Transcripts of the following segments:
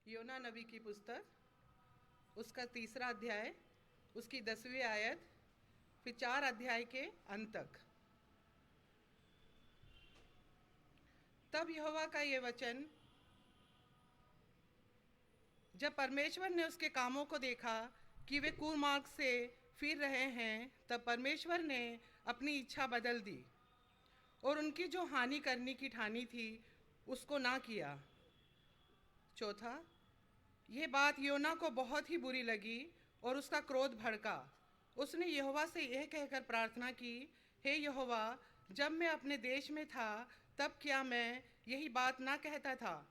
योना नबी की पुस्तक, उसका 3रा अध्याय, उसकी 10वीं आयत, फिर 4 अध्याय के अंत तक। तब यहोवा का ये वचन, जब परमेश्वर ने उसके कामों को देखा कि वे कुमार्ग से फिर रहे हैं, तब परमेश्वर ने अपनी इच्छा बदल दी और उनकी जो हानि करने की ठानी थी उसको ना किया। चौथा, यह बात योना को बहुत ही बुरी लगी और उसका क्रोध भड़का। उसने यहोवा से यह कहकर प्रार्थना की, हे यहोवा, जब मैं अपने देश में था तब क्या मैं यही बात ना कहता था?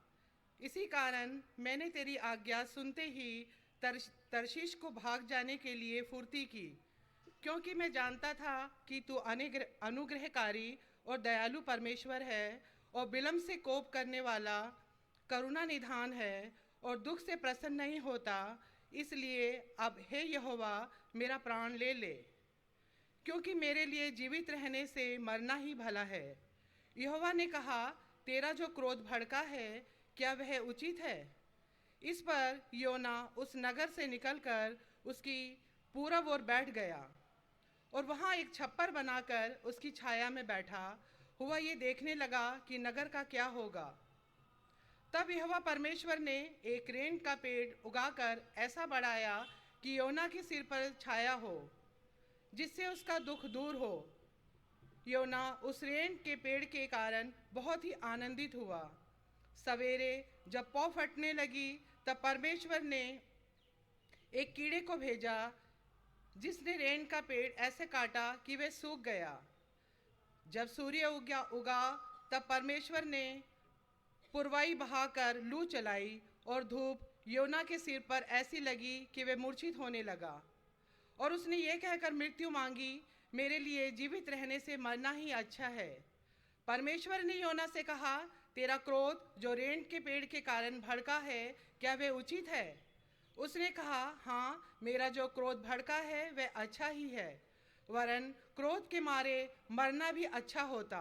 इसी कारण मैंने तेरी आज्ञा सुनते ही तर्शीश को भाग जाने के लिए फुर्ती की, क्योंकि मैं जानता था कि तू अनुग्रहकारी और दयालु परमेश्वर है और विलम्ब से कोप करने वाला, करुणा निधान है और दुख से प्रसन्न नहीं होता। इसलिए अब हे यहोवा, मेरा प्राण ले ले, क्योंकि मेरे लिए जीवित रहने से मरना ही भला है। यहोवा ने कहा, तेरा जो क्रोध भड़का है, क्या वह उचित है? इस पर योना उस नगर से निकलकर उसकी पूरब ओर बैठ गया और वहाँ एक छप्पर बनाकर उसकी छाया में बैठा हुआ ये देखने लगा कि नगर का क्या होगा। तब यहोवा परमेश्वर ने एक रेंग का पेड़ उगाकर ऐसा बढ़ाया कि योना के सिर पर छाया हो, जिससे उसका दुख दूर हो। योना उस रेंग के पेड़ के कारण बहुत ही आनंदित हुआ। सवेरे जब पौ फटने लगी, तब परमेश्वर ने एक कीड़े को भेजा, जिसने रेंग का पेड़ ऐसे काटा कि वह सूख गया। जब सूर्य उगा तब परमेश्वर ने पुरवाई बहाकर लू चलाई और धूप योना के सिर पर ऐसी लगी कि वह मूर्छित होने लगा। और उसने ये कहकर मृत्यु मांगी, मेरे लिए जीवित रहने से मरना ही अच्छा है। परमेश्वर ने योना से कहा, तेरा क्रोध जो रेंग के पेड़ के कारण भड़का है, क्या वह उचित है? उसने कहा, हाँ, मेरा जो क्रोध भड़का है वह अच्छा ही है, वरन क्रोध के मारे मरना भी अच्छा होता।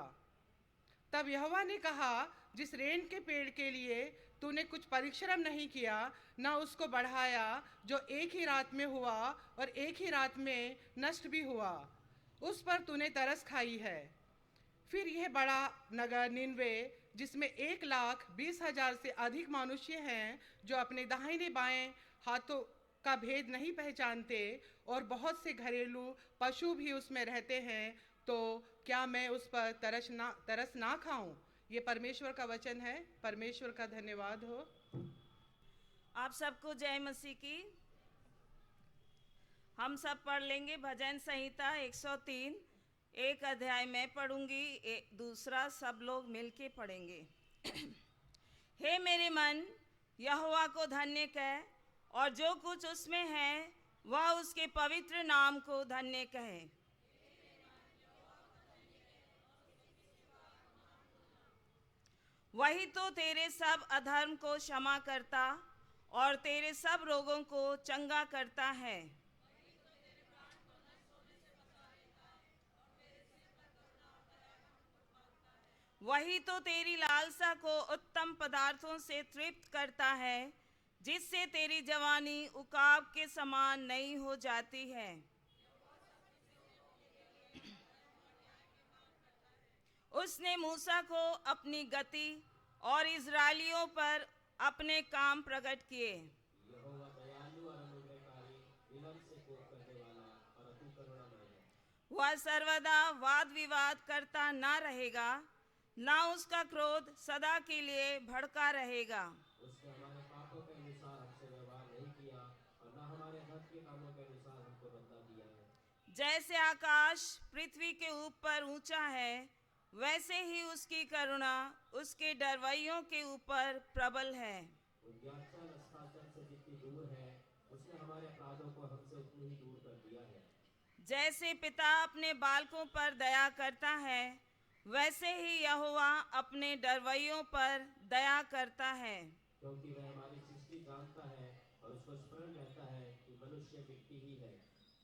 तब यहोवा ने कहा, जिस रेंग के पेड़ के लिए तूने कुछ परिश्रम नहीं किया, ना उसको बढ़ाया, जो एक ही रात में हुआ और एक ही रात में नष्ट भी हुआ, उस पर तूने तरस खाई है। फिर यह बड़ा नगर निनवे, जिसमें 1,20,000 से अधिक मनुष्य हैं, जो अपने दाहिने बाएं हाथों का भेद नहीं पहचानते, और बहुत से घरेलू पशु भी उसमें रहते हैं, तो क्या मैं उस पर तरस ना खाऊं? ये परमेश्वर का वचन है। परमेश्वर का धन्यवाद हो। आप सबको जय मसीह की। हम सब पढ़ लेंगे भजन संहिता 103। एक अध्याय मैं पढ़ूंगी, दूसरा सब लोग मिलके पढ़ेंगे। हे मेरे मन, यहोवा को धन्य कह, और जो कुछ उसमें है वह उसके पवित्र नाम को धन्य कहे। वही तो तेरे सब अधर्म को क्षमा करता और तेरे सब रोगों को चंगा करता है। वही तो तेरी लालसा को उत्तम पदार्थों से तृप्त करता है, जिससे तेरी जवानी उकाब के समान नई हो जाती है। उसने मूसा को अपनी गति और इज़राइलियों पर अपने काम प्रकट किए। यहोवा दयालु और अनुग्रहकारी, विलम्ब से कोप करने वाला और अति करुणामय है। वह सर्वदा वाद विवाद करता ना रहेगा, ना उसका क्रोध सदा के लिए भड़का रहेगा। उसने हमारे पापों के अनुसार हमसे व्यवहार नहीं किया और न हमारे हद के कामों के अनुसार हमको बदला दिया है। जैसे आकाश पृथ्वी के ऊपर ऊंचा है, वैसे ही उसकी करुणा उसके डरवैयों के ऊपर प्रबल है। उद्याचल अस्ताचल से जितनी दूर है, उसने हमारे अपराधों को हमसे उतनी ही दूर कर दिया है। जैसे पिता अपने बालकों पर दया करता है, वैसे ही यहोवा अपने डरवैयों पर दया करता है। क्योंकि वह हमारी सृष्टि जानता है और उसको स्मरण रहता है कि मनुष्य मिट्टी ही है।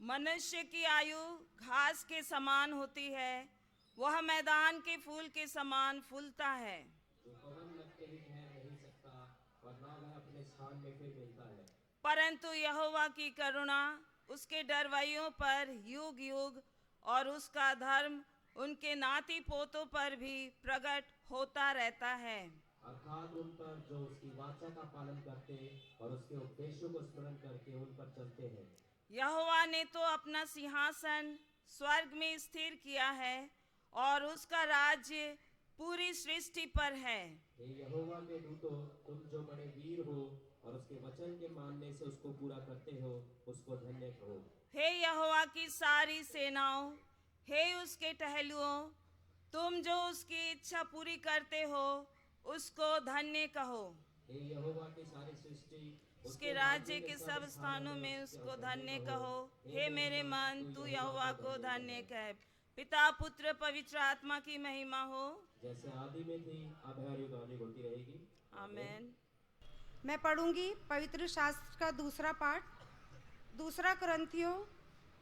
मनुष्य की आयु घास के समान होती है, वह मैदान के फूल के समान फूलता है। जो पवन लगते ही ठहर नहीं सकता और न वह अपने अपने स्थान में फिर मिलता है। परंतु यहोवा की करुणा उसके डरवाइयों पर युग युग और उसका धर्म उनके नाती पोतों पर भी प्रकट होता रहता है। अर्थात उन पर जो उसकी वाचा का पालन करते और उसके उपदेशों को स्मरण करके उन पर चलते हैं। यहोवा ने तो अपना सिंहासन स्वर्ग में स्थिर किया है और उसका राज्य पूरी सृष्टि पर है। हे यहोवा के दूतों, तुम जो बड़े वीर हो और उसके वचन के मानने से उसको पूरा करते हो, उसको धन्य कहो। हे यहोवा की सारी सेनाओं, हे उसके टहलुओं, तुम जो उसकी इच्छा पूरी करते हो, उसको धन्य कहो। हे यहोवा की सारी सृष्टि, उसके राज्य के सब स्थानों में उसको धन्य कहो। हे मेरे मन, तू यहोवा को धन्य कह। पिता पुत्र पवित्र आत्मा की महिमा हो, जैसे आदि में थी, अब है और युगानुयुग होती रहेगी। आमीन। मैं पढ़ूंगी पवित्र शास्त्र का दूसरा पाठ, दूसरा कुरिन्थियों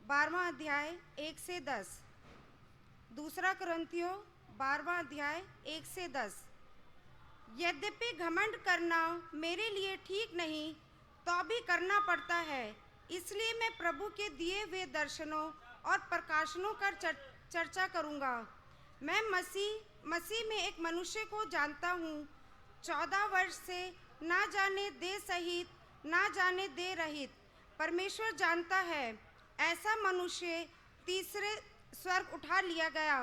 12वां अध्याय 1 से 10। दूसरा कुरिन्थियों 12वां अध्याय 1 से 10। यद्यपि घमंड करना मेरे लिए ठीक नहीं, तो भी करना पड़ता है। इसलिए मैं प्रभु के दिए हुए दर्शनों और प्रकाशनों का चर्चा करूंगा। मैं मसीह में एक मनुष्य को जानता हूँ, 14 वर्ष से ना जाने दे सहित ना जाने दे रहित परमेश्वर जानता है, ऐसा मनुष्य तीसरे स्वर्ग उठा लिया गया।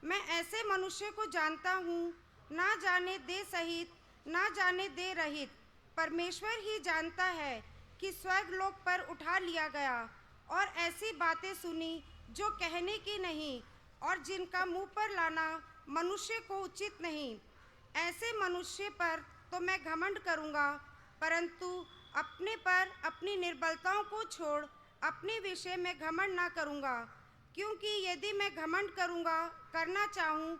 मैं ऐसे मनुष्य को जानता हूँ, ना जाने दे सहित ना जाने दे रहित परमेश्वर ही जानता है कि स्वर्ग लोक पर उठा लिया गया। और ऐसी बातें सुनी जो कहने की नहीं और जिनका मुंह पर लाना मनुष्य को उचित नहीं। ऐसे मनुष्य पर तो मैं घमंड करूंगा, परंतु अपने पर अपनी निर्बलताओं को छोड़ अपने विषय में घमंड ना करूंगा। क्योंकि यदि मैं घमंड करना चाहूँ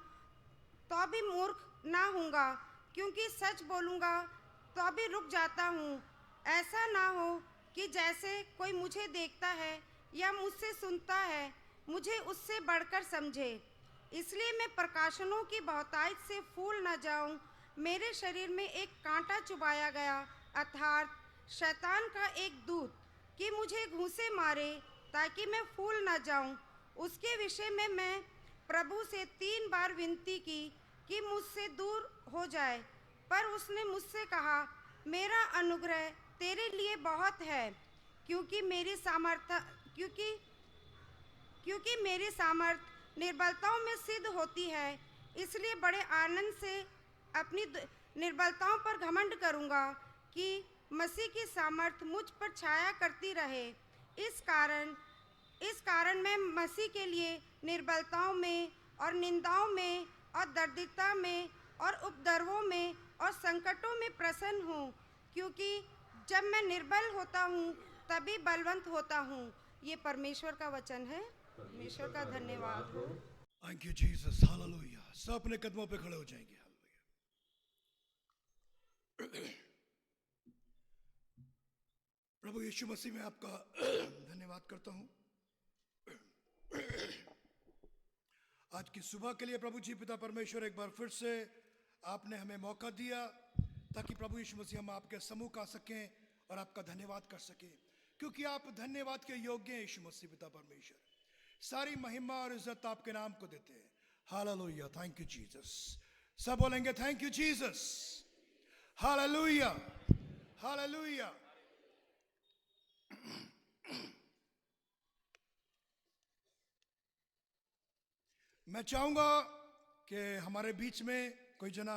तो भी मूर्ख ना होऊंगा, क्योंकि सच बोलूँगा तो भी रुक जाता हूँ। ऐसा ना हो कि जैसे कोई मुझे देखता है या मुझसे सुनता है, मुझे उससे बढ़कर समझे। इसलिए मैं प्रकाशनों की बहुतायत से फूल न जाऊं। मेरे शरीर में एक कांटा चुभाया गया, अर्थात शैतान का एक दूत, कि मुझे घूंसे मारे ताकि मैं फूल न जाऊं। उसके विषय में मैं प्रभु से 3 बार विनती की कि मुझसे दूर हो जाए, पर उसने मुझसे कहा, मेरा अनुग्रह तेरे लिए बहुत है, क्योंकि मेरी सामर्थ निर्बलताओं में सिद्ध होती है। इसलिए बड़े आनंद से अपनी निर्बलताओं पर घमंड करूंगा कि मसीह की सामर्थ मुझ पर छाया करती रहे। इस कारण मैं मसीह के लिए निर्बलताओं में और निंदाओं में और दर्दिता में और उपद्रवों में और संकटों में प्रसन्न हूँ, क्योंकि जब मैं निर्बल होता हूँ तभी बलवंत होता हूँ। ये परमेश्वर का वचन है। परमेश्वर का धन्यवाद हो। Thank you Jesus, hallelujah. सब अपने कदमों पे खड़े हो जाएंगे। हालेलुया। प्रभु यीशु मसीह में आपका धन्यवाद करता हूं आज की सुबह के लिए। प्रभु जी पिता परमेश्वर, एक बार फिर से आपने हमें मौका दिया ताकि प्रभु यीशु मसीह हम आपके सम्मुख आ सकें और आपका धन्यवाद कर सकें, क्योंकि आप धन्यवाद के योग्य हैं। यीशु मसीह पिता परमेश्वर, सारी महिमा और इज्जत आपके नाम को देते हैं। Hallelujah, thank you Jesus. सब बोलेंगे thank you Jesus. Hallelujah, hallelujah. मैं चाहूंगा कि हमारे बीच में कोई जना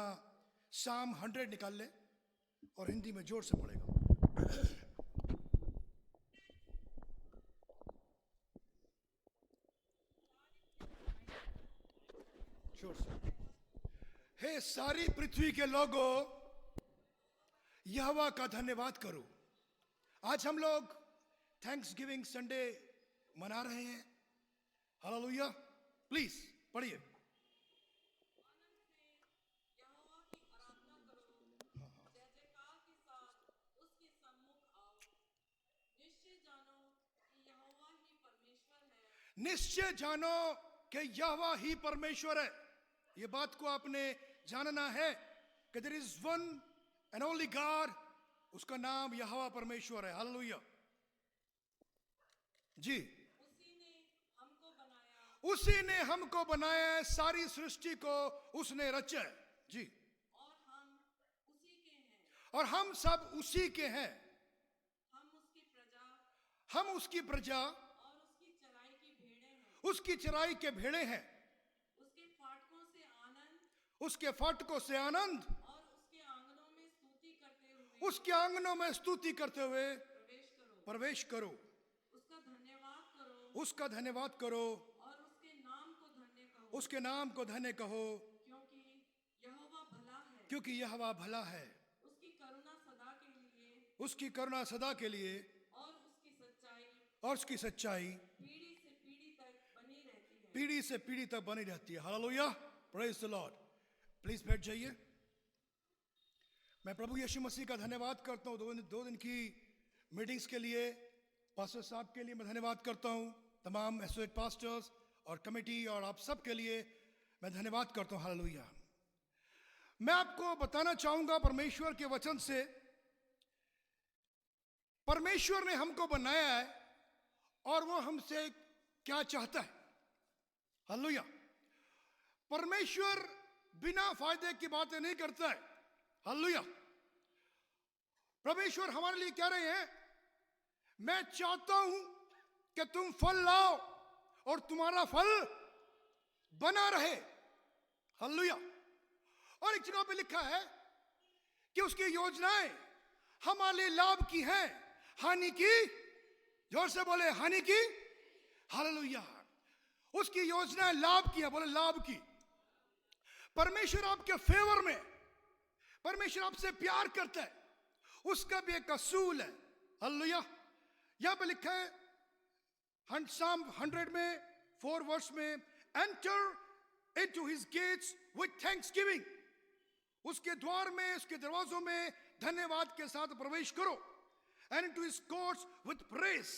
साम 100 निकाल ले और हिंदी में जोर से पढ़ेगा। जोर से। हे सारी पृथ्वी के लोगों, यहोवा का धन्यवाद करो। आज हम लोग थैंक्स गिविंग संडे मना रहे हैं। हालेलुया। प्लीज पढ़िए। निश्चय जानो कि यहोवा ही परमेश्वर है। ये बात को आपने जानना है कि there is one and only God उसका नाम यहोवा परमेश्वर है। हालेलुया जी। उसी ने हमको बनाया है, सारी सृष्टि को उसने रचा है जी। और हम सब उसी के हैं। हम उसकी प्रजा उसकी चराई के भेड़े हैं। उसके फाटकों से आनंद उसके आंगनों में स्तुति करते हुए प्रवेश करो। उसका धन्यवाद करो। उसके नाम को धन्य कहो, क्योंकि यहोवा भला है। उसकी करुणा सदा के लिए और उसकी सच्चाई पीढ़ी से पीढ़ी तक बनी रहती है। Hallelujah, praise the Lord. Please बैठ जाइए। मैं प्रभु यीशु मसीह का धन्यवाद करता हूँ दो दिन की मीटिंग्स के लिए। पास्टर साहब के लिए मैं धन्यवाद करता हूँ, तमाम एसोसिएट पास्टर्स और कमेटी और आप सब के लिए मैं धन्यवाद करता हूँ। हालेलुया। मैं आपको बताना चाहूंगा परमेश्वर के वचन से, परमेश्वर ने हमको बनाया है और वो हमसे क्या चाहता है। हालेलुया। परमेश्वर बिना फायदे की बातें नहीं करता है। हालेलुया। परमेश्वर हमारे लिए कह रहे हैं, मैं चाहता हूं कि तुम फल लाओ और तुम्हारा फल बना रहे। हालेलुया। और एक जगह पे लिखा है कि उसकी योजनाएं हमारे लिए लाभ की हैं, हानि की। जोर से बोले, हानि की। हालेलुया। उसकी योजनाएं लाभ की है, बोले लाभ की। परमेश्वर आपके फेवर में, परमेश्वर आपसे प्यार करता है, उसका भी एक असूल है। हालेलुया। यहां पे लिखा है Psalm 100 में 4 वर्ष में, enter into his gates with thanksgiving. उसके द्वार में, उसके दरवाजों में धन्यवाद के साथ प्रवेश करो। And into his courts with praise,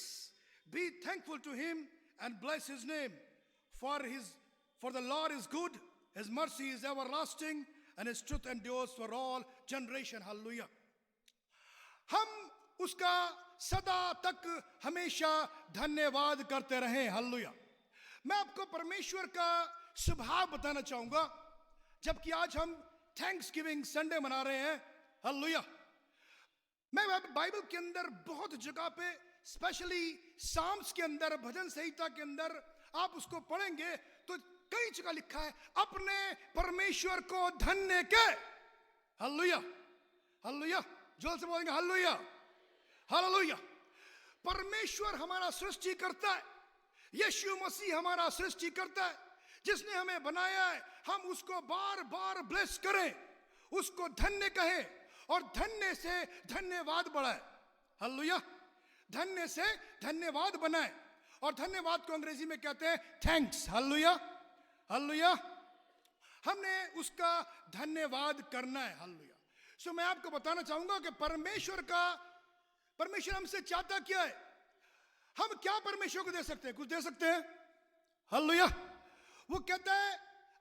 be thankful to him and bless his name, for the Lord is good, his mercy is everlasting, and his truth endures for all generation. Hallelujah. हम उसका सदा तक हमेशा धन्यवाद करते रहें। Hallelujah. मैं आपको परमेश्वर का स्वभाव बताना चाहूंगा, जबकि आज हम थैंक्स गिविंग संडे मना रहे हैं। हालेलुया। मैं बाइबल के अंदर बहुत जगह पे, स्पेशली साम्स के अंदर, भजन संहिता के अंदर आप उसको पढ़ेंगे तो कई जगह लिखा है, अपने परमेश्वर को धन्य के। हालेलुया। हालेलुया। जोर से बोलेंगे हालेलुया। हालेलुया। परमेश्वर हमारा सृष्टि करता है, यीशु मसीह हमारा सृष्टि करता है, जिसने हमें बनाया है। हम उसको बार बार ब्लेस करें, उसको धन्य कहें और धन्य से धन्यवाद बढ़ाए। हालेलुया। धन्य से धन्यवाद बनाए। और धन्यवाद को अंग्रेजी में कहते हैं थैंक्स। हालेलुया। हालेलुया। हमने उसका धन्यवाद करना है। हालेलुया। सो मैं आपको बताना चाहूंगा कि परमेश्वर हमसे चाहता क्या है। हम क्या परमेश्वर को दे सकते हैं? कुछ दे सकते हैं? हालेलुया। वो कहता है,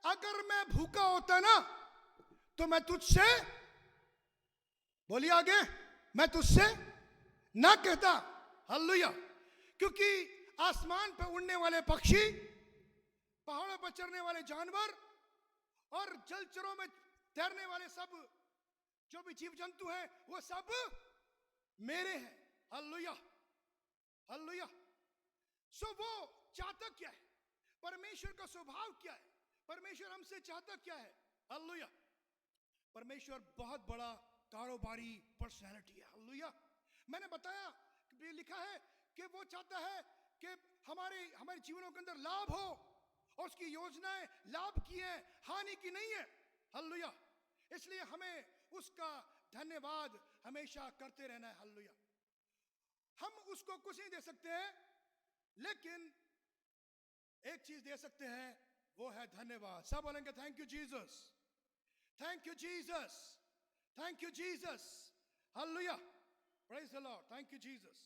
अगर मैं भूखा होता ना तो मैं तुझसे, बोलिए आगे, मैं तुझसे ना कहता। हालेलुया। क्योंकि आसमान पर उड़ने वाले पक्षी, पहाड़ों पर चरने वाले जानवर और जलचरों में तैरने वाले सब जो भी जीव जंतु हैं, वो सब मेरे हैं। हालेलुया। हालेलुया। सो वो चाहता क्या है? परमेश्वर का स्वभाव क्या है? परमेश्वर हमसे चाहता क्या है? हालेलुया। परमेश्वर बहुत बड़ा कारोबारी पर्सनैलिटी है। हालेलुया। मैंने बताया, लिखा है कि वो चाहता है कि हमारे जीवनों के अंदर लाभ हो, और उसकी योजनाएं लाभ की हैं, हानि की नहीं है। हालेलुया। इसलिए हमें उसका धन्यवाद हमेशा करते रहना है। हालेलुया। हम उसको कुछ नहीं दे सकते हैं, लेकिन एक चीज दे सकते हैं, वो है धन्यवाद। सब बोलेंगे thank you Jesus, thank you Jesus, thank you Jesus. Hallelujah. Praise the Lord. Thank you Jesus.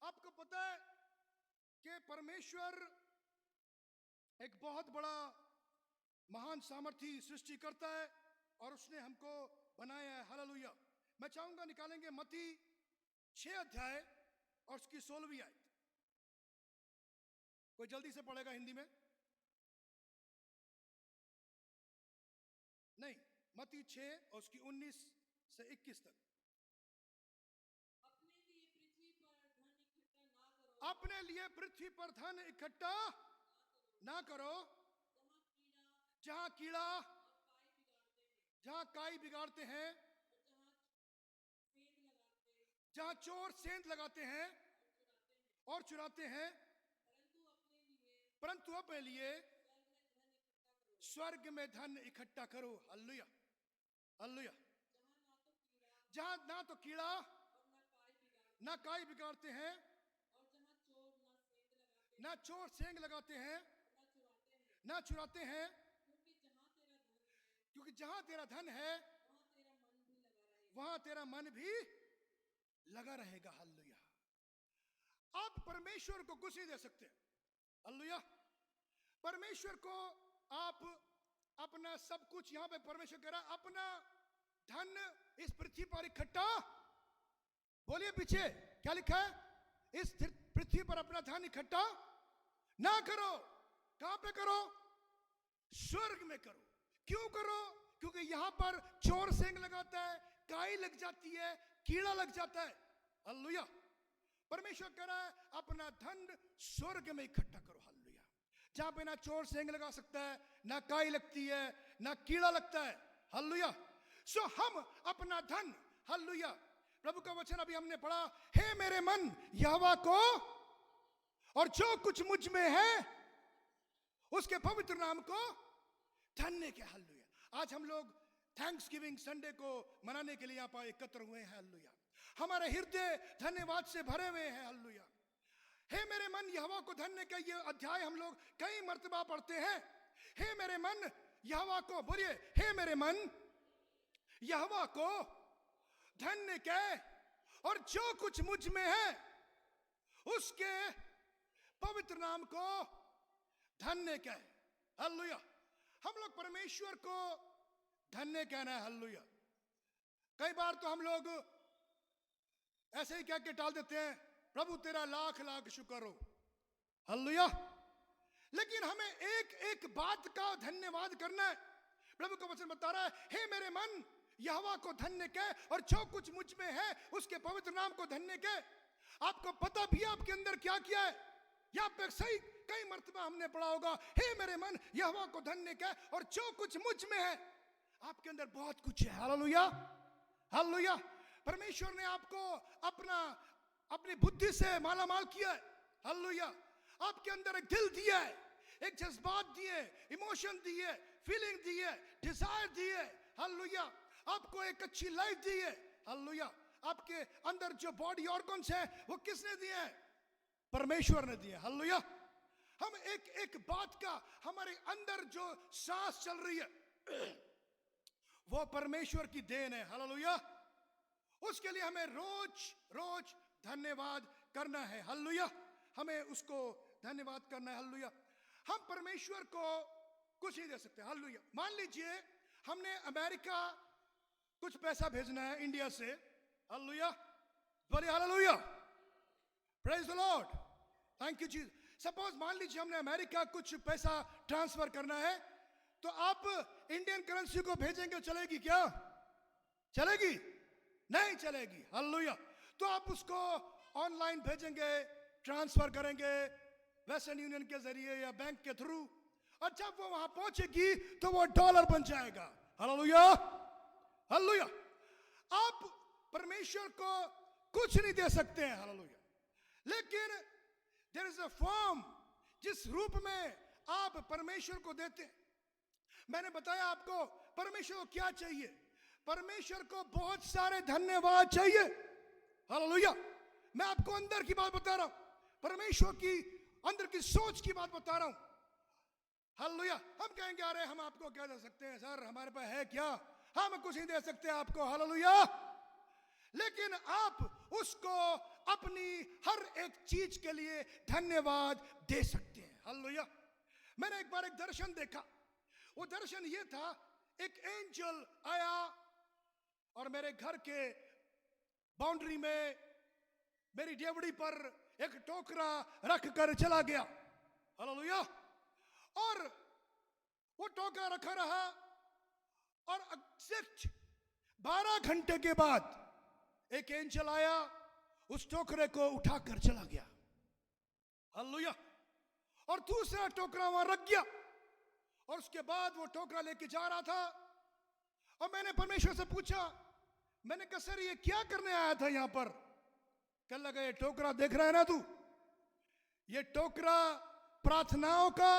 आपको पता है कि परमेश्वर एक बहुत बड़ा महान सामर्थी सृष्टि करता है और उसने हमको बनाया है। हालेलुया। मैं चाहूंगा निकालेंगे मत्ती 6 अध्याय और उसकी 16वीं आयत। कोई जल्दी से पढ़ेगा हिंदी में? नहीं, मत्ती 6 और उसकी 19 से 21 तक। अपने लिए पृथ्वी पर धन इकट्ठा ना करो, जहां कीड़ा, जहां काई बिगाड़ते हैं, जहां चोर सेंध लगाते हैं और चुराते हैं, परंतु अपने लिए स्वर्ग में धन इकट्ठा करो। Hallelujah, hallelujah. जहां ना तो कीड़ा ना काई बिगाड़ते हैं, ना चोर सेंध लगाते हैं, ना चुराते हैं, क्योंकि जहां तेरा धन है वहां तेरा मन भी लगा रहेगा। हालेलुया। आप परमेश्वर को कुछ नहीं दे सकते। हालेलुया। परमेश्वर को आप अपना सब कुछ, यहां पे परमेश्वर कह रहा है अपना धन इस पृथ्वी पर इकट्ठा, बोलिए पीछे क्या लिखा है, इस पृथ्वी पर अपना धन इकट्ठा ना करो। कहां पे करो? स्वर्ग में करो। क्यों करो? क्योंकि यहां पर चोर सेंध लगाता है, काई लग जाती है, कीड़ा लग जाता है। हालेलुया। परमेश्वर कह रहा है अपना धन स्वर्ग में इकट्ठा करो। हालेलुया। जहां पे ना चोर सेंध लगा सकता है, ना काई लगती है, ना कीड़ा लगता है। हालेलुया। सो हम अपना धन, हालेलुया, प्रभु का वचन अभी हमने पढ़ा, हे मेरे मन यहोवा को और जो कुछ मुझ में है उसके पवित्र नाम को धन्य के। हालेलुया। आज हम लोग थैंक्स गिविंग संडे को मनाने के लिए यहाँ पर एकत्र हुए हैं। हालेलुया। हमारे हृदय धन्यवाद से भरे हुए हैं। हालेलुया। हे मेरे मन यहोवा को धन्य का ये अध्याय हम लोग कई मर्तबा पढ़ते हैं। हे मेरे मन यहोवा को, बोलिए हे मेरे मन यहोवा को धन्य के और जो कुछ मुझ में है उसके पवित्र नाम को धन्य के। हालेलुया। हम लोग परमेश्वर को धन्य कहना है। हालेलुया। कई बार तो हम लोग ऐसे ही कह के टाल देते हैं, प्रभु तेरा लाख लाख शुक्र हो। हालेलुया। लेकिन हमें एक एक बात का धन्यवाद करना है। प्रभु का वचन बता रहा है, हे मेरे मन यहोवा को धन्य कह और जो कुछ मुझ में है उसके पवित्र नाम को धन्य कह। आपको पता भी है आपके अंदर क्या किया है? यहाँ पे सही कई मर्तबा हमने पढ़ा होगा, हे मेरे मन यहोवा को धन्य कह और जो कुछ मुझ में है। आपके अंदर बहुत कुछ है। हालेलुया, हालेलुया। परमेश्वर ने आपको अपनी बुद्धि से माला माल किया है। हालेलुया। आपके अंदर एक दिल दिया है, एक जज्बात दिए, इमोशन दिए, फीलिंग दिए, डिजायर दिए। हालेलुया। आपको एक अच्छी लाइफ दी है। हालेलुया। आपके अंदर जो बॉडी ऑर्गन्स है वो किसने दिए हैं? परमेश्वर ने दिए। हालेलुया। हम एक एक बात का, हमारे अंदर जो सांस चल रही है वो परमेश्वर की देन है। हालेलुया। उसके लिए हमें रोज रोज धन्यवाद करना है। हालेलुया। हमें उसको धन्यवाद करना है। हालेलुया। हम परमेश्वर को कुछ नहीं दे सकते। हालेलुया। मान लीजिए हमने अमेरिका कुछ पैसा भेजना है इंडिया से। हालेलुया, बोलिए hallelujah, praise the Lord, thank you Jesus. Suppose मान लीजिए हमने अमेरिका कुछ पैसा ट्रांसफर करना है, तो आप इंडियन करेंसी को भेजेंगे, चलेगी क्या? चलेगी? नहीं चलेगी। हालेलुया। तो आप उसको ऑनलाइन भेजेंगे, ट्रांसफर करेंगे वेस्टर्न यूनियन के जरिए या बैंक के थ्रू, और जब वो वहां पहुंचेगी तो वो डॉलर बन जाएगा। Hallelujah, hallelujah. आप परमेश्वर को कुछ नहीं दे सकते हैं। हालेलुया। लेकिन देयर इज अ फॉर्म जिस रूप में आप परमेश्वर को देते हैं। मैंने बताया आपको परमेश्वर को क्या चाहिए। परमेश्वर को बहुत सारे धन्यवाद चाहिए। हालेलुया। मैं आपको अंदर की बात बता रहा हूं, परमेश्वर की अंदर की सोच की बात बता रहा हूं। हालेलुया। हम कहेंगे अरे हम आपको क्या दे सकते हैं सर, हमारे पास है क्या, हम कुछ नहीं दे सकते आपको। हालेलुया। लेकिन आप उसको अपनी हर एक चीज के लिए धन्यवाद दे सकते हैं। हालेलुया। मैंने एक बार एक दर्शन देखा। वो दर्शन ये था, एक एंजल आया और मेरे घर के बाउंड्री में मेरी डेवड़ी पर एक टोकरा रख कर चला गया। हालेलुया। और वो टोकरा रखा रहा और एग्जैक्ट 12 घंटे के बाद एक एंजल आया, उस टोकरे को उठाकर चला गया। हालेलुया। और दूसरा टोकरा वहां रख गया और उसके बाद वो टोकरा लेके जा रहा था और मैंने परमेश्वर से पूछा, मैंने कहा सर ये क्या करने आया था यहां पर? कह लगा ये टोकरा देख रहा है ना तू, ये टोकरा प्रार्थनाओं का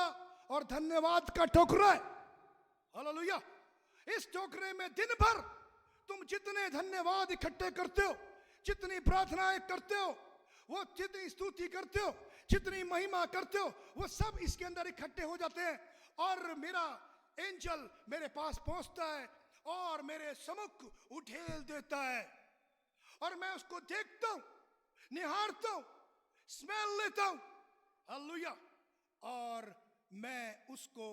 और धन्यवाद का टोकरा है। हालेलुया। इस टोकरे में दिन भर तुम जितने धन्यवाद इकट्ठे करते हो, जितनी प्रार्थनाएं करते हो, वो जितनी स्तुति करते हो, जितनी महिमा करते हो, वो सब इसके अंदर इकट्ठे हो जाते हैं और मेरा एंजल मेरे पास पहुंचता है और मेरे सम्मुख उठेल देता है और मैं उसको देखता हूं, निहारता हूं, स्मेल लेता हूं। हालेलुया। और मैं उसको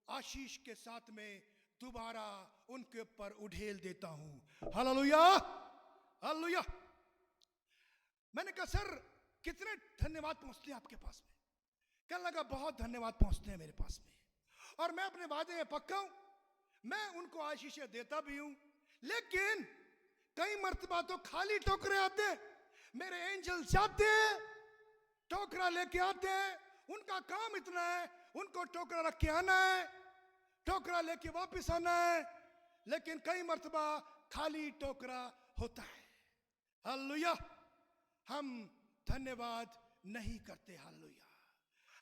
आशीष के साथ में दोबारा उनके ऊपर उठेल देता हूं। हालेलुया। हालेलुया। मैंने कहा सर कितने धन्यवाद पहुंचते हैं आपके पास में? कहने लगा बहुत धन्यवाद पहुंचते हैं मेरे पास में और मैं अपने वादे में पक्का हूं, मैं उनको आशीषें देता भी हूं, लेकिन कई मर्तबा तो खाली टोकरे आते हैं। मेरे एंजल जाते हैं, टोकरा लेके आते हैं, उनका काम इतना है, उनको टोकरा रख के आना है, टोकरा लेके वापस आना है, लेकिन कई मर्तबा खाली टोकरा होता है। हालेलुया। हम धन्यवाद नहीं करते। हालेलुया।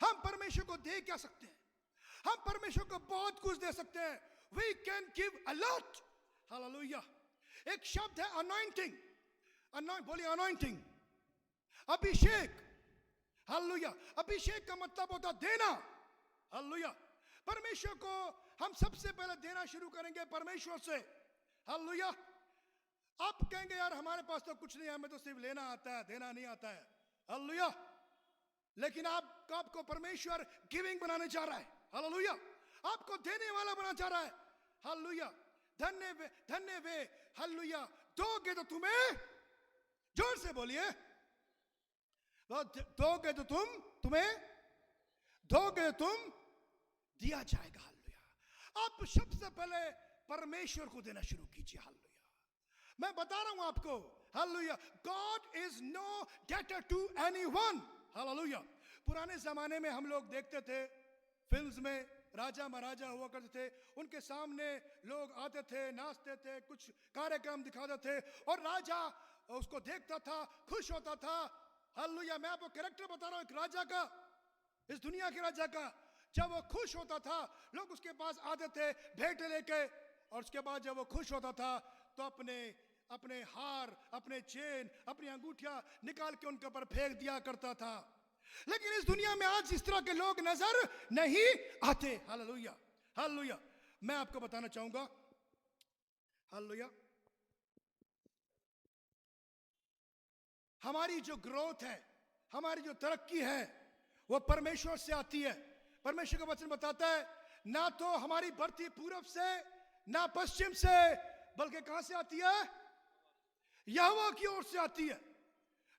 हम परमेश्वर को दे क्या सकते हैं? हम परमेश्वर को बहुत कुछ दे सकते हैं। We can give a lot. Hallelujah. एक शब्द है anointing. बोलिए anointing, अभिषेक। हालेलुया। अभिषेक का मतलब होता देना। हालेलुया। परमेश्वर को हम सबसे पहले देना शुरू करेंगे परमेश्वर से। हालेलुया। आप कहेंगे यार हमारे पास तो कुछ नहीं है, हमें तो सिर्फ लेना आता है, देना नहीं आता है। हालेलुया। लेकिन आपको परमेश्वर गिविंग बनाने जा रहा है। हालेलुया। आपको देने वाला बनाना चाह रहा है। हालेलुया। धन्य वे हालेलुया दोगे तो तुम्हें, जोर से बोलिए, दोगे तो तुम्हें दोगे तुम दिया जाएगा। हालेलुया। आप सबसे पहले परमेश्वर को देना शुरू कीजिए। हालेलुया। मैं बता रहा हूं आपको। हालेलुया। God is no debtor to anyone. हालेलुया। पुराने जमाने में हम लोग देखते थे फिल्म्स में, राजा महाराजा हुआ करते थे, उनके सामने लोग आते थे, नाचते थे, कुछ कार्यक्रम दिखाते थे और राजा उसको देखता था, खुश होता था। हालेलुया। मैं आपको कैरेक्टर बता रहा हूं एक राजा का, इस दुनिया के राजा का। जब वो खुश होता था लोग उसके पास आते थे भेंट लेके, और उसके बाद जब वो खुश होता था तो अपने हार, अपने चेन, अपनी अंगूठियां निकाल के उनके ऊपर फेंक दिया करता था। लेकिन इस दुनिया में आज इस तरह के लोग नजर नहीं आते। हालेलुया। हालेलुया। मैं आपको बताना चाहूंगा, हालेलुया, हमारी जो ग्रोथ है, हमारी जो तरक्की है, वो परमेश्वर से आती है। परमेश्वर का वचन बताता है ना तो हमारी बढ़ती पूरब से ना पश्चिम से, बल्कि कहां से आती है? यहोवा की ओर से आती है।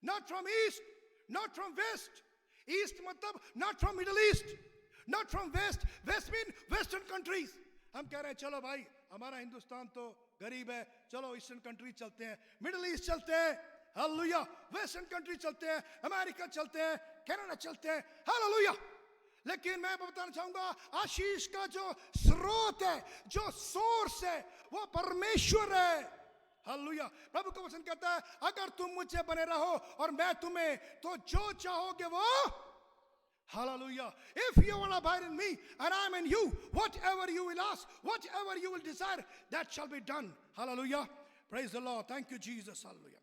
Not from east, not from west. East मतलब not from middle east, not from west. West mean western countries. हम कह रहे हैं चलो भाई हमारा हिंदुस्तान तो गरीब है, चलो ईस्टर्न कंट्री चलते हैं, मिडिल ईस्ट चलते हैं। हालेलुया। वेस्टर्न कंट्री चलते हैं, अमेरिका चलते हैं, कनाडा चलते हैं। हालेलुया। लेकिन मैं बताना चाहूंगा आशीष का जो स्रोत है, जो सोर्स है, वो परमेश्वर है। हालेलुया। प्रभु का वचन कहता है अगर तुम मुझे बने रहो और मैं तुम्हें, तो जो चाहोगे वो। Hallelujah. If you will abide in me and I am in you, whatever you will ask, whatever you will desire, that shall be done. Hallelujah. Praise the Lord. Thank you Jesus. Hallelujah.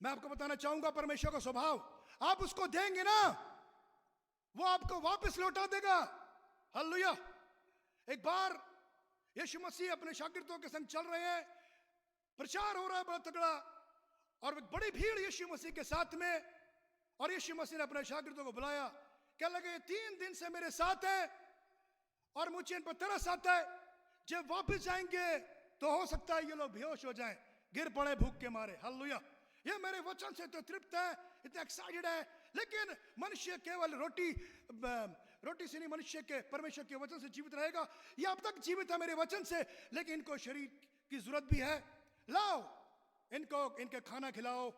मैं आपको बताना चाहूंगा परमेश्वर का स्वभाव, आप उसको देंगे ना, वो आपको वापस लौटा देगा। हालेलुया। एक बार यीशु मसीह अपने शागिर्दों के संग चल रहे हैं, प्रचार हो रहा है बड़ा तगड़ा, और एक बड़ी भीड़ यीशु मसीह के साथ में, और यीशु मसीह ने अपने शागिर्दों को बुलाया। क्या लगे 3 दिन से मेरे साथ है और मुझे इन पर तरस आता है, जब वापस जाएंगे तो हो सकता है ये लोग बेहोश हो जाएं, गिर पड़े भूख के मारे। हालेलुया। ये मेरे वचन से तो तृप्त है, इतने एक्साइटेड है। लेकिन मनुष्य केवल रोटी से नहीं, मनुष्य के परमेश्वर के वचन से जीवित रहेगा। ये अब तक जीवित है मेरे वचन से, लेकिन इनको शरीर की जरूरत भी है। लाओ इनको, इनके खाना खिलाओ,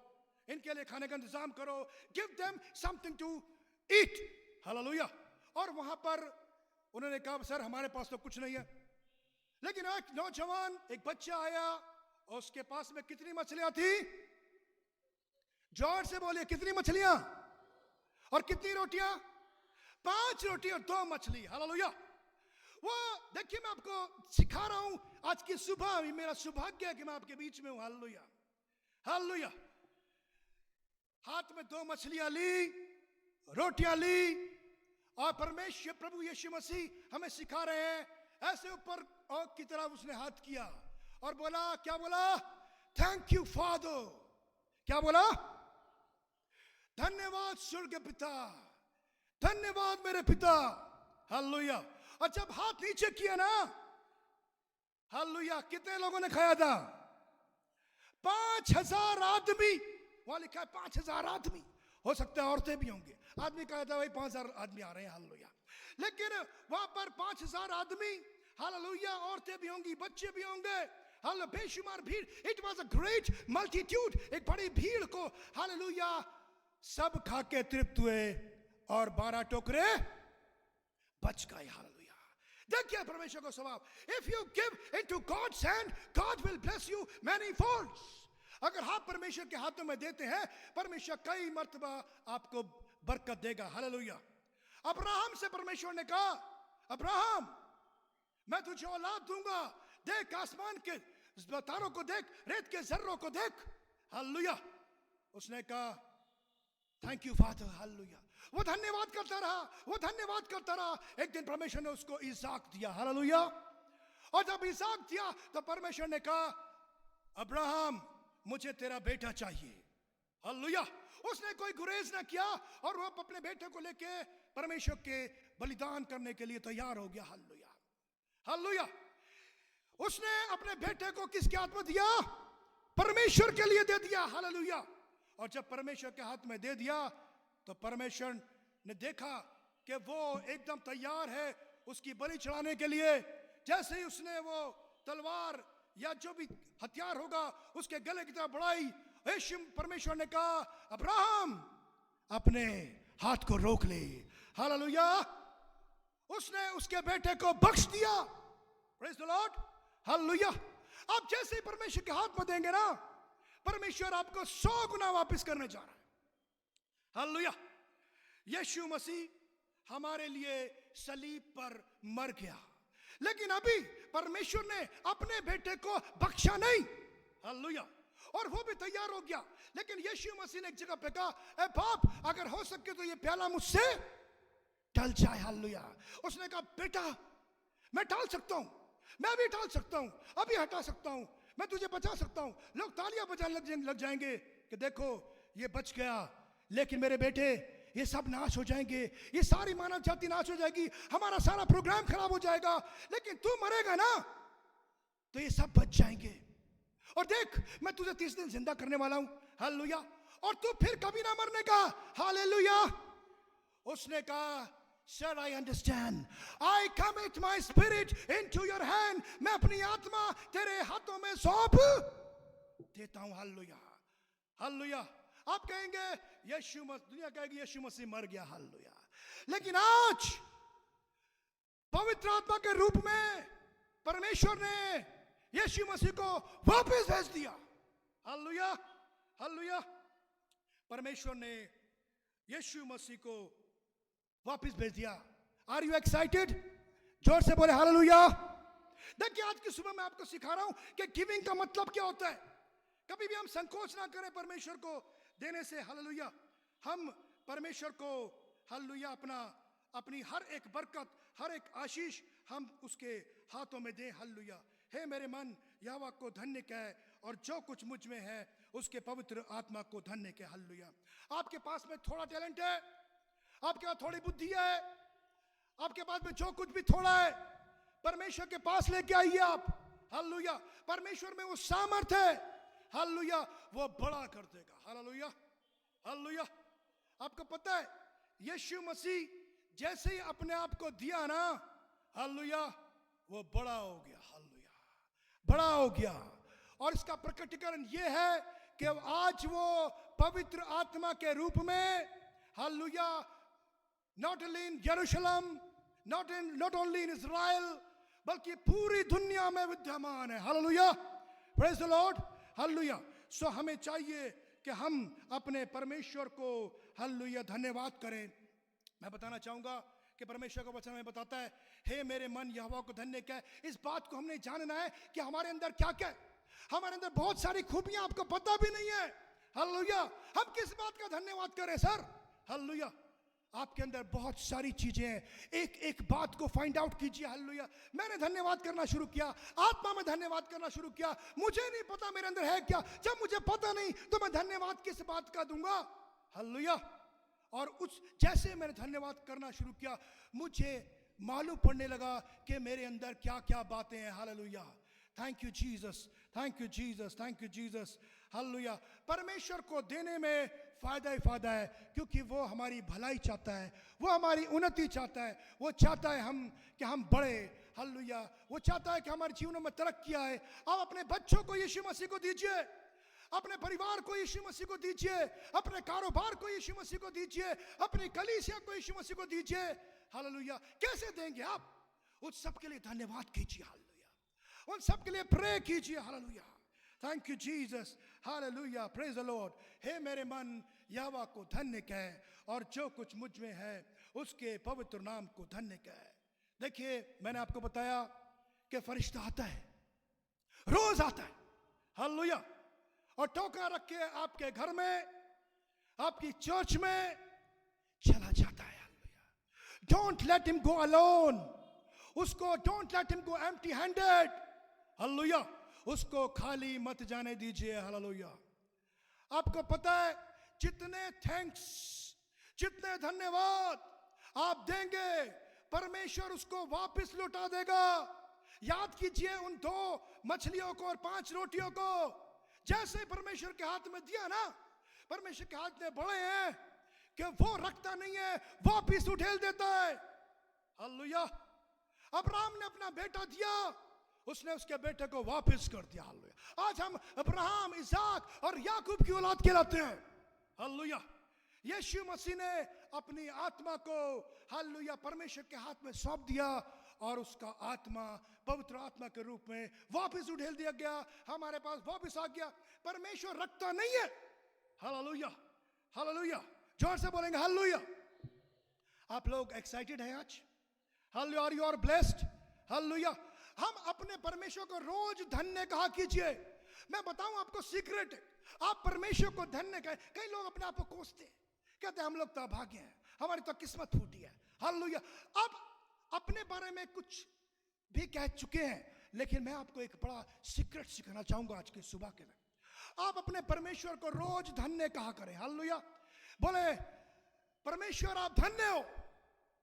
इनके लिए खाने का इंतजाम करो। Give them something to eat. हालेलुया। और वहां पर उन्होंने कहा सर हमारे पास तो कुछ नहीं है। लेकिन एक नौजवान, एक बच्चा आया और उसके पास में कितनी मछलियां थी? जोर से बोलिए, कितनी मछलियां और कितनी रोटियां? 5 रोटी और 2 मछली। हालेलुया। वो देखिए, मैं आपको सिखा रहा हूं आज की सुबह। मेरा सौभाग्य है कि मैं आपके बीच में हूं। Hallelujah, hallelujah. हाथ में 2 मछलियां ली, रोटियां ली, और परमेश्वर प्रभु यीशु मसीह हमें सिखा रहे हैं, ऐसे ऊपर और की तरफ उसने हाथ किया और बोला, क्या बोला? Thank you father. क्या बोला? धन्यवाद स्वर्ग पिता, धन्यवाद मेरे पिता। हालेलुया। और जब हाथ नीचे किया ना, हालेलुया, कितने लोगों ने खाया था? 5000 आदमी। वहां लिखा है 5000 आदमी, हो सकता है औरतें भी होंगे। आदमी कहा था भाई 5000 आदमी आ रहे हैं। हालेलुया। लेकिन वहां पर 5000 आदमी, हालेलुया, औरतें भी होंगी, बच्चे भी होंगे। हालेलुया, बेशुमार भीड़। It was a great multitude, एक बड़ी भीड़ को, हालेलुया, सब खा के तृप्त हुए और 12 टोकरे बच गए। हालेलुया। देखिए परमेश्वर का स्वभाव, if you give into God's hand, God will bless you many folds. अगर आप परमेश्वर के हाथों में देते हैं, परमेश्वर कई मर्तबा आपको बरकत देगा। हालेलुया। अब्राहम से परमेश्वर ने कहा, अब्राहम मैं तुझे औलाद दूंगा, देख आसमान के तारों को देख, रेत के जर्रों को देख। हालेलुया। उसने कहा थैंक यू फादर। हालेलुया। वो धन्यवाद करता रहा, वो धन्यवाद करता रहा। एक दिन परमेश्वर ने उसको इसहाक दिया। हालेलुया। और जब इसहाक दिया तो परमेश्वर ने कहा, अब्राहम मुझे तेरा बेटा चाहिए। हालेलुया। उसने कोई गुरेज ना किया और वो अपने बेटे को लेके परमेश्वर के बलिदान करने के लिए तैयार हो गया। Hallelujah, hallelujah. उसने अपने बेटे को किसके हाथ में दिया? परमेश्वर के लिए दे दिया। हालेलुया। और जब परमेश्वर के हाथ में दे दिया तो परमेश्वर ने देखा कि वो एकदम तैयार है उसकी बलि चढ़ाने के लिए। जैसे ही उसने वो तलवार या जो भी हथियार होगा उसके गले की तरफ बढ़ाई, परमेश्वर ने कहा, अब्राहम अपने हाथ को रोक ले। हालेलुया। उसने उसके बेटे को बख्श दिया। Praise the Lord. हालेलुया। आप जैसे ही परमेश्वर के हाथ में देंगे ना, परमेश्वर आपको 100 गुना वापस करने जा रहा है। हालेलुया। यीशु मसीह हमारे लिए सलीब पर मर गया, लेकिन अभी परमेश्वर ने अपने बेटे को बख्शा नहीं। हालेलुया। और वो भी तैयार हो गया। लेकिन यीशु मसीह ने एक जगह पे कहा, ए बाप अगर हो सके तो ये प्याला मुझसे टल जाए। हालेलुया। उसने कहा, बेटा मैं टाल सकता हूं, मैं भी टाल सकता हूं, अभी हटा सकता हूं, मैं तुझे बचा सकता हूं। लोग तालियां बजाने लग जाएंगे कि देखो ये बच गया, लेकिन मेरे बेटे ये सब नाश हो जाएंगे, ये सारी मानव जाति नाश हो जाएगी, हमारा सारा प्रोग्राम खराब हो जाएगा। लेकिन तू मरेगा ना तो ये सब बच जाएंगे। और देख मैं तुझे 30 दिन जिंदा करने वाला हूं। हालेलुया। और तू फिर कभी ना मरने का। हालेलुया। उसने कहा, Sir, I understand. I commit my spirit into your hand. मैं अपनी आत्मा तेरे हाथों में सौंप देता हूं। Hallelujah, hallelujah. आप कहेंगे यीशु मसीह, दुनिया कहेगी यीशु मसीह मर गया। हालेलुया। लेकिन आज पवित्र आत्मा के रूप में परमेश्वर ने यीशु मसीह को वापस भेज दिया। हालेलुया, हालेलुया। परमेश्वर ने यीशु मसीह को वापस भेज दिया। Are you excited? जोर से बोले हालेलुया। देखिए आज की सुबह मैं आपको सिखा रहा हूं कि गिविंग का मतलब क्या होता है। कभी भी हम संकोच ना करें परमेश्वर को देने से। हालेलुया। हम परमेश्वर को हालेलुया अपनी हर एक बरकत, हर एक आशीष हम उसके हाथों में दें। हालेलुया। हे मेरे मन यहोवा को धन्य कहे और जो कुछ मुझ में है उसके पवित्र आत्मा को धन्य कहे। हालेलुया। आपके पास में थोड़ा टैलेंट है, आपके पास थोड़ी बुद्धि है, आपके पास में जो कुछ भी थोड़ा है, परमेश्वर के पास लेके आइए आप। हालेलुया। परमेश्वर में वो सामर्थ है। हालेलुया, वो बड़ा कर देगा। Hallelujah, hallelujah. आपको पता है यीशु मसीह जैसे ही अपने आप को दिया ना, हालेलुया, वो बड़ा हो गया। हालेलुया, बड़ा हो गया। और इसका प्रकटीकरण ये है कि आज वो पवित्र आत्मा के रूप में, हालेलुया, नॉट ओनली इन यरूशलेम, नॉट ओनली इन इज़राइल, बल्कि पूरी दुनिया में विद्यमान है। Hallelujah, praise the Lord, hallelujah. So हमें चाहिए कि हम अपने परमेश्वर को, हालेलुया, धन्यवाद करें। मैं बताना चाहूंगा कि परमेश्वर का वचन हमें बताता है, हे मेरे मन यहोवा को धन्य कह। इस बात को हमने जानना है कि हमारे अंदर क्या क्या है। हमारे अंदर बहुत सारी खूबियां आपको पता भी नहीं है। हालेलुया, हम किस बात का धन्यवाद करें सर? हालेलुया, आपके अंदर बहुत सारी चीजें हैं, एक एक बात को फाइंड आउट कीजिए। हालेलुया, मैंने धन्यवाद करना शुरू किया, आत्मा में धन्यवाद करना शुरू किया। मुझे नहीं पता मेरे अंदर है क्या, जब मुझे पता नहीं तो मैं धन्यवाद किस बात का दूंगा? हालेलुया। और उस जैसे मैंने धन्यवाद करना शुरू किया, मुझे मालूम पड़ने लगा कि मेरे अंदर क्या क्या बातें हैं। Hallelujah, thank you Jesus, thank you Jesus, thank you Jesus. Hallelujah, परमेश्वर को देने में फायदा ही फायदा है, क्योंकि वो हमारी भलाई चाहता है, वो हमारी उन्नति चाहता है, वो चाहता है कि हम बढ़े। हालेलुया, वो चाहता है कि हमारे जीवनों में तरक्की आए। आप अपने बच्चों को यीशु मसीह को दीजिए, अपने परिवार को यीशु मसीह को दीजिए, अपने कारोबार को यीशु मसीह को दीजिए, अपनी कलीसिया को यीशु मसीह को दीजिए। हालेलुया, कैसे देंगे आप? उस सब के लिए धन्यवाद कीजिए। हालेलुया, उन सब के लिए प्रे कीजिए। Hallelujah, thank you Jesus, hallelujah, praise the Lord. हे मेरे मन यहोवा को धन्य कह, और जो कुछ मुझ में है उसके पवित्र नाम को धन्य कह। देखिए, मैंने आपको बताया कि फरिश्ता आता है, रोज आता है। हालेलुया, और टोकरा रख के आपके घर में, आपकी चर्च में चला जाता है। Hallelujah, don't let him go alone. उसको don't let him go empty handed. Hallelujah, उसको खाली मत जाने दीजिए। हालेलुया, आपको पता है जितने थैंक्स, जितने धन्यवाद आप देंगे, परमेश्वर उसको वापस लौटा देगा। याद कीजिए उन 2 मछलियों को और 5 रोटियों को, जैसे परमेश्वर के हाथ में दिया ना, परमेश्वर के हाथ में बड़े हैं कि वो रखता नहीं है, वापस उठेल देता है। हालेलुया, अब्राहम ने अपना बेटा दिया, उसने उसके बेटे को वापस कर दिया। हालेलुया, आज हम अब्राहम, इसहाक और याकूब की औलाद कहलाते हैं। हालेलुया, यीशु मसीह ने अपनी आत्मा को, हालेलुया, परमेश्वर के हाथ में सौंप दिया, और उसका आत्मा पवित्र आत्मा के रूप में वापस उठेल दिया गया, हमारे पास वापस आ गया। परमेश्वर रखता नहीं है। हालेलुया, हालेलुया, जोर से बोलेंगे हालेलुया। आप लोग एक्साइटेड हैं आज? हालेलुया, आर यू आर ब्लेस्ड? हालेलुया, हम अपने परमेश्वर को रोज धन्य कहा कीजिए। मैं बताऊं आपको सीक्रेट, आप परमेश्वर को धन्य कहें। कई लोग अपने आप को कोसते हैं, कहते हैं हम लोग तो अभागे हैं, हमारी तो किस्मत फूटी है। हालेलुया, अब अपने बारे में कुछ भी कह चुके हैं, लेकिन मैं आपको एक बड़ा सीक्रेट सिखाना चाहूंगा आज की सुबह के लिए। आप अपने परमेश्वर को रोज धन्य कहा करें। हालेलुया, बोले परमेश्वर आप धन्य हो,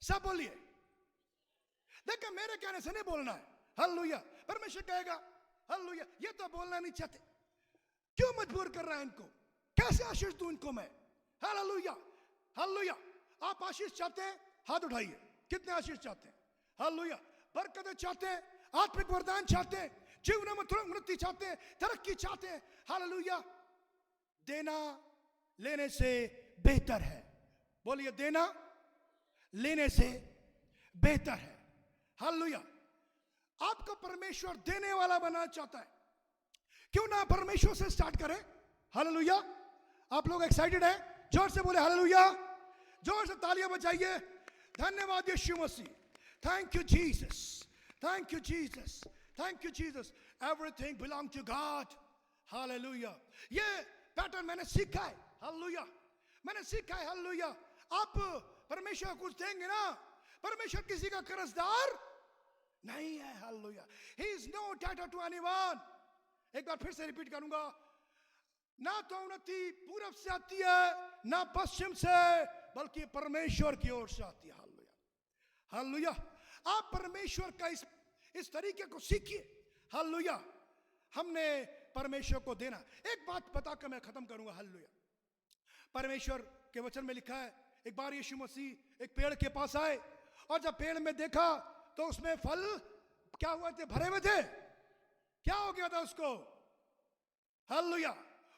सब बोलिए। देखिए, मेरे कहने से नहीं बोलना है। हालेलुया, परमेश्वर कहेगा हालेलुया, ये तो बोलना नहीं चाहते, क्यों मजबूर कर रहा है इनको, कैसे आशीष दूं इनको मैं? हालेलुया, हालेलुया, आप आशीष चाहते हैं? हाथ उठाइए, कितने आशीष चाहते हैं? हालेलुया, बरकत चाहते हैं, आत्मिक वरदान चाहते हैं, जीवन में तुरंत उन्नति चाहते हैं, तरक्की चाहते हैं। हालेलुया, देना लेने से बेहतर है। बोलिए, देना लेने से बेहतर है। हालेलुया, आपको परमेश्वर देने वाला बनाना चाहता है, क्यों ना परमेश्वर से स्टार्ट करें? हालेलुया, आप लोग एक्साइटेड हैं? जोर से बोले हालेलुया, जोर से तालियां बजाइए। धन्यवाद यीशु मसीह, thank you Jesus, thank you Jesus, thank you Jesus. Everything belong to God. Hallelujah, ये पैटर्न मैंने सीखा है। हालेलुया, मैंने सीखा है। हालेलुया, आप परमेश्वर कुछ देंगे ना, परमेश्वर किसी का कर्जदार नहीं है। हालेलुया, he is no debtor to anyone. एक बार फिर से रिपीट करूंगा, ना तो उन्नति पूरब से आती है ना पश्चिम से, बल्कि परमेश्वर की ओर से आती है। हालेलुया, हालेलुया, आप परमेश्वर का इस तरीके को सीखिए। हालेलुया, हमने परमेश्वर को देना। एक बात बताकर मैं खत्म करूंगा। हालेलुया। परमेश्वर के वचन में लिखा है, एक बार यीशु मसीह एक पेड़ के पास आए और जब पेड़ में देखा तो उसमें फल क्या हुए थे? भरे हुए थे। क्या हो गया था उसको? हालेलुया।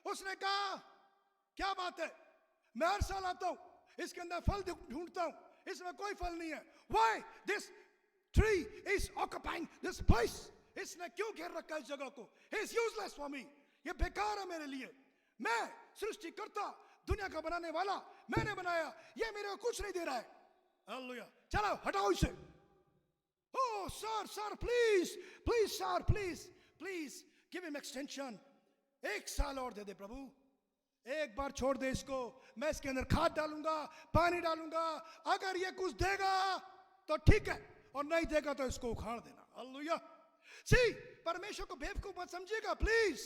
उसने कहा क्या बात है, मैं हर साल आता हूं, इसके अंदर फल ढूंढता हूं, इसमें कोई फल नहीं है। Why this tree is occupying this place? इसने क्यों घेर रखा है इस जगह को? He is useless for me. ये बेकार है मेरे लिए। मैं सृष्टिकर्ता, दुनिया का बनाने वाला, मैंने बनाया, ये मेरे को कुछ नहीं दे रहा है। हालेलुया। चलो हटाओ इसे। Oh sir, please sir, please give him extension. एक साल और दे दे प्रभु, एक बार छोड़ दे इसको, मैं इसके अंदर खाद डालूंगा, पानी डालूंगा, अगर ये कुछ देगा तो ठीक है और नहीं देगा तो इसको उखाड़ देना। हालेलुया। सी, परमेश्वर को बेवकूफ मत समझिएगा please.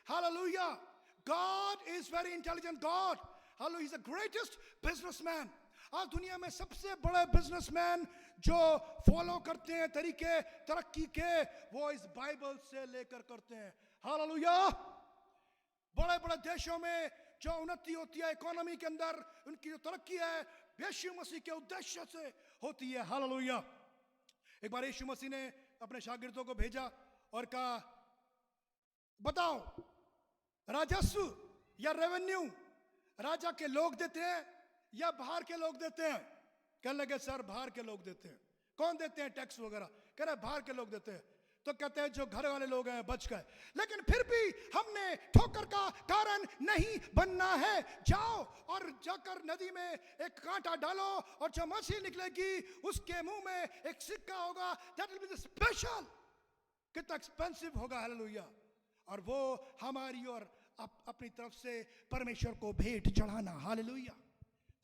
Hallelujah. God is very intelligent God. Hallelujah. He's the greatest businessman. आज दुनिया में सबसे बड़े बिजनेसमैन जो फॉलो करते हैं तरीके तरक्की के, वो इस बाइबल से लेकर करते हैं। हालेलुया। बड़े बड़े देशों में जो उन्नति होती है इकोनॉमी के अंदर, उनकी जो तरक्की है यीशु मसीह के उद्देश्य से होती है। हालेलुया। एक बार यीशु मसीह ने अपने शागिर्दों को भेजा और कहा, बताओ राजस्व या रेवेन्यू राजा के लोग देते हैं या बाहर के लोग देते हैं? कहने लगे सर बाहर के लोग देते हैं। कौन देते हैं टैक्स वगैरह? कह रहे बाहर के लोग देते हैं। तो कहते हैं जो घर वाले लोग हैं बच गए, लेकिन फिर भी हमने ठोकर का कारण नहीं बनना है। जाओ और जाकर नदी में एक कांटा डालो और जो मछली निकलेगी उसके मुंह में एक सिक्का होगा, दैट विल बी स्पेशल। कितना एक्सपेंसिव होगा। हालेलुया। और वो हमारी और अपनी तरफ से परमेश्वर को भेंट चढ़ाना। हालेलुया।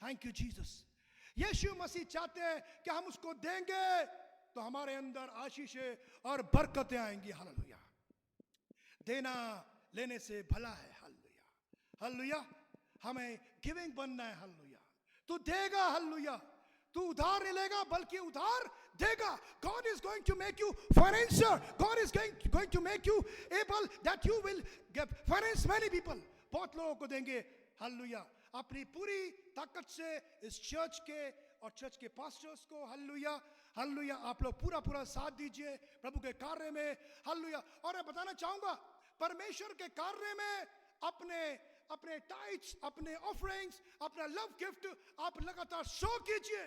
Thank you Jesus. यीशु मसीह चाहते हैं कि हम उसको देंगे तो हमारे अंदर आशीषें और बरकतें आएंगी। हालेलुया। देना लेने से भला है। हालेलुया। हालेलुया। हमें गिविंग बनना है। हालेलुया। तू देगा। हालेलुया। तू उधार नहीं लेगा बल्कि उधार देगा। God is going to make you financier. God is going to make you able that you will finance many people. बहुत लोगों को देंगे। हालेलुया। अपनी पूरी ताकत से इस चर्च के और चर्च के पास्टर्स को, हालेलुया हालेलुया, आप लोग पूरा साथ दीजिए प्रभु के कार्य में। हालेलुया। और मैं बताना चाहूंगा परमेश्वर के कार्य में अपने टाइट्स, अपने ऑफरिंग्स, अपना लव गिफ्ट आप लगातार शो कीजिए।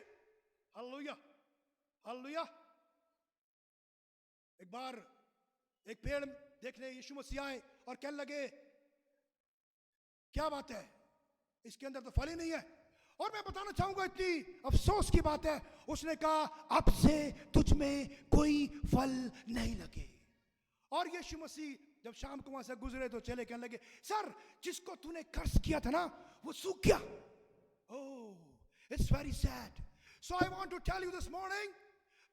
हालेलुया। हालेलुया। एक बार एक पेड़ देखने यीशु मसीह आए और कहने लगे क्या बात है, इसके अंदर तो फल ही नहीं है। और मैं बताना चाहूंगा इतनी अफसोस की बात है, उसने कहा अब से तुझ में कोई फल नहीं लगे। और यीशु मसीह जब शाम को वहां से गुजरे तो चले कहने लगे सर जिसको तूने कर्ज किया था ना वो सूख गया। Oh, it's very sad. So I want to tell you this morning,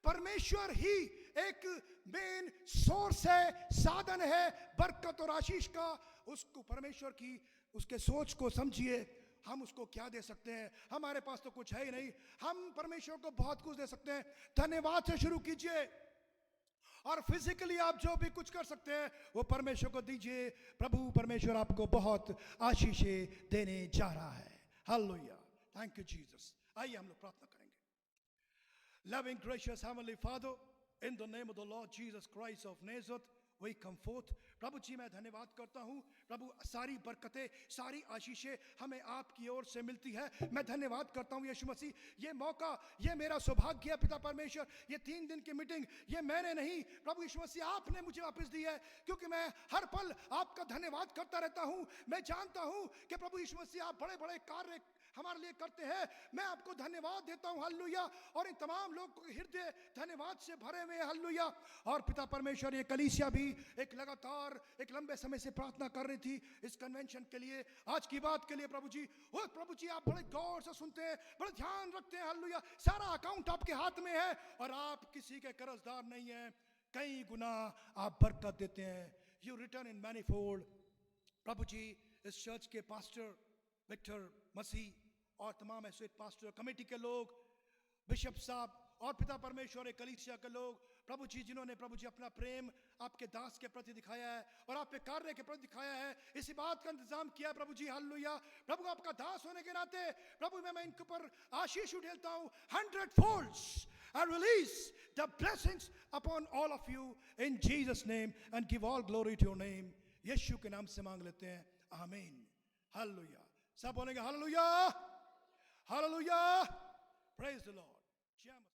परमेश्वर ही एक मेन सोर्स है, साधन है बरकत और आशीष का। उसको परमेश्वर की उसके सोच को समझिए। हम उसको क्या दे सकते हैं? हमारे पास तो कुछ है ही नहीं। हम परमेश्वर को बहुत कुछ दे सकते हैं। धन्यवाद से शुरू कीजिए और फिजिकली आप जो भी कुछ कर सकते हैं वो परमेश्वर को दीजिए। प्रभु परमेश्वर आपको बहुत आशीषें देने जा रहा है। हालेलुया। Thank you Jesus. आइए हम लोग प्रार्थना करेंगे। Loving gracious heavenly Father, in the name of the Lord Jesus Christ of Nazareth, we come forth. प्रभु जी मैं धन्यवाद करता हूँ प्रभु, सारी बरकतें सारी आशीषें हमें आपकी ओर से मिलती है। मैं धन्यवाद करता हूँ यीशु मसीह, ये मौका ये मेरा सौभाग्य है पिता परमेश्वर। ये 3 दिन की मीटिंग ये मैंने नहीं प्रभु यीशु मसीह आपने मुझे वापस दी है, क्योंकि मैं हर पल आपका धन्यवाद करता रहता हूँ। मैं जानता हूँ कि प्रभु यीशु मसीह आप बड़े बड़े कार्य हमारे लिए करते हैं। मैं आपको धन्यवाद देता हूँ। हालेलुया। और इन तमाम लोगों के हृदय धन्यवाद से भरे हुए। हालेलुया। और पिता परमेश्वर ये कलीसिया भी एक लगातार एक लंबे समय से प्रार्थना कर रही थी इस कन्वेंशन के लिए, आज की बात के लिए। प्रभु जी, ओ प्रभु जी आप बड़े गौर से सुनते हैं, बड़े ध्यान रखते हैं। हालेलुया। सारा अकाउंट आपके हाथ में है और आप किसी के कर्जदार नहीं है। कई गुना आप बरकत देते हैं। You return in manifold. प्रभु जी इस चर्च के पास्टर विक्टर मसीह और तमाम एसोसिएट पास्टर कमेटी के लोग, बिशप साहब और पिता परमेश्वर कलीसिया के लोग, प्रभु जी जिन्होंने प्रभु जी अपना प्रेम आपके दास के प्रति दिखाया है और आप पे कार्य के प्रति दिखाया है, इसी बात का इंतजाम किया प्रभु जी। हालेलुया। प्रभु आपका दास होने के नाते प्रभु मैं इनके ऊपर आशीष उड़ेलता हूं 100 folds. I release the blessings upon all of you in Jesus name and give all glory to your name. यीशु के नाम से मांग लेते हैं, आमीन। हालेलुया। सब बोलेंगे hallelujah, hallelujah, praise the Lord.